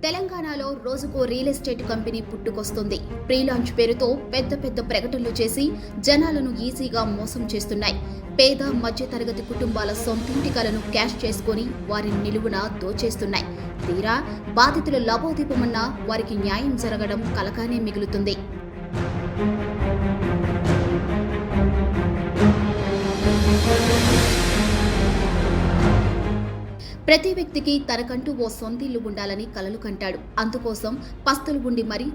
తెలంగాణలో రోజుకో real estate company పుట్టుకొస్తుంది. ప్రీ లాంచ్ పేరుతో పెద్ద పెద్ద ప్రకటనలు చేసి జనాలను ఈజీగా మోసం చేస్తున్నాయి. పేద మధ్యతరగతి కుటుంబాల సొంతింటి కలను క్యాష్ చేసుకుని వారిని నిలువున దోచేస్తున్నాయి. తీరా బాధితులు లబోదీపమన్నా వారికి న్యాయం జరగడం కలకానే మిగులుతుంది. ప్రతి వ్యక్తికి తనకంటూ ఓ సొంతిల్లు ఉండాలని కలలు కంటాడు. అందుకోసం పస్తులు ఉండి మరీ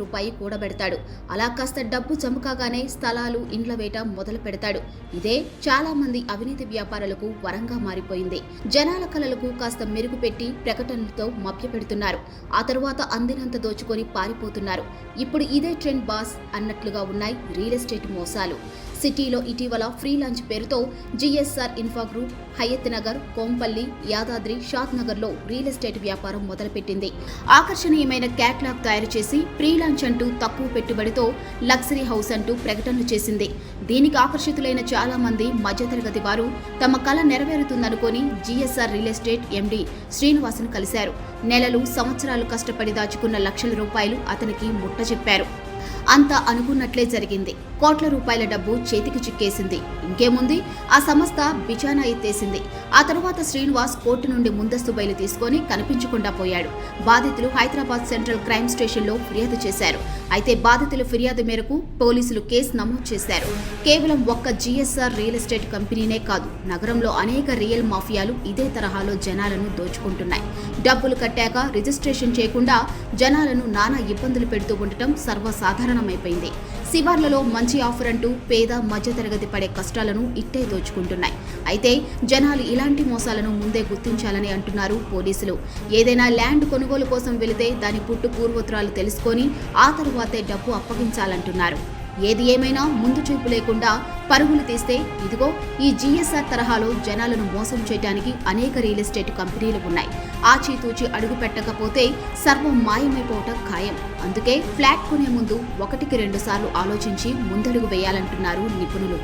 రూపాయి కూడబెడతాడు. అలా కాస్త డబ్బు చముకాగానే స్థలాలు, ఇండ్ల వేట మొదలు పెడతాడు. ఇదే చాలా మంది అవినీతి వ్యాపారులకు వరంగా మారిపోయింది. జనాల కలలకు కాస్త మెరుగు పెట్టి ప్రకటనలతో మభ్యపెడుతున్నారు. ఆ తరువాత అందినంత దోచుకొని పారిపోతున్నారు. ఇప్పుడు ఇదే ట్రెండ్ బాస్ అన్నట్లుగా ఉన్నాయి రియల్ ఎస్టేట్ మోసాలు. సిటీలో ఇటీవల ఫ్రీ లాంచ్ పేరుతో జిఎస్ఆర్ ఇన్ఫా గ్రూప్ హయత్ నగర్, కోంపల్లి, యాదాద్రి, షాద్ నగర్ లో రియల్ ఎస్టేట్ వ్యాపారం మొదలుపెట్టింది. ఆకర్షణీయమైన క్యాట్లాగ్ తయారు చేసి ప్రీ లాంచ్ అంటూ తక్కువ పెట్టుబడితో లగ్జరీ హౌస్ అంటూ ప్రకటనలు చేసింది. దీనికి ఆకర్షితులైన చాలా మంది మధ్యతరగతి వారు తమ కల నెరవేరుతుందనుకొని జిఎస్ఆర్ రియల్ ఎస్టేట్ ఎండి శ్రీనివాసును కలిశారు. నెలలు, సంవత్సరాలు కష్టపడి దాచుకున్న లక్షల రూపాయలు అతనికి ముట్టజెప్పారు. అంతా అనుకున్నట్లే జరిగింది. కోట్ల రూపాయల డబ్బు చేతికి చిక్కేసింది. ఇంకేముంది, ఆ సంస్థ బిచానా ఎత్తేసింది. ఆ తరువాత శ్రీనివాస్ కోర్టు నుండి ముందస్తు బయలు తీసుకొని కనిపించకుండా పోయాడు. బాధితులు హైదరాబాద్ సెంట్రల్ క్రైమ్ స్టేషన్లో ఫిర్యాదు చేశారు. అయితే బాధితుల ఫిర్యాదు మేరకు పోలీసులు కేసు నమోదు చేశారు. కేవలం ఒక్క జిఎస్ఆర్ రియల్ ఎస్టేట్ కంపెనీనే కాదు, నగరంలో అనేక రియల్ మాఫియాలు ఇదే తరహాలో జనాలను దోచుకుంటున్నాయి. డబ్బులు కట్టాక రిజిస్ట్రేషన్ చేయకుండా జనాలను నానా ఇబ్బందులు పెడుతూ ఉండటం సర్వసాధారణమైపోయింది. శివార్లలో మంచి ఆఫర్ అంటూ పేద మధ్యతరగతి పడే కష్టాలను ఇట్టే దోచుకుంటున్నాయి. అయితే జనాలు ఇలాంటి మోసాలను ముందే గుర్తించాలని అంటున్నారు పోలీసులు. ఏదైనా ల్యాండ్ కొనుగోలు కోసం వెళితే దాని పుట్టు పూర్వోత్తరాలు తెలుసుకొని ఆ తరువాతే డబ్బు అప్పగించాలంటున్నారు. ఏది ఏమైనా ముందు చూపు లేకుండా పరుగులు తీస్తే ఇదిగో ఈ జిఎస్ఆర్ తరహాలో జనాలను మోసం చేయడానికి అనేక రియల్ ఎస్టేట్ కంపెనీలు ఉన్నాయి. ఆచితూచి అడుగు పెట్టకపోతే సర్వం మాయమైపోవటం ఖాయం. అందుకే ఫ్లాట్ కొనే ముందు 1కి 2 సార్లు ఆలోచించి ముందడుగు వేయాలంటున్నారు నిపుణులు.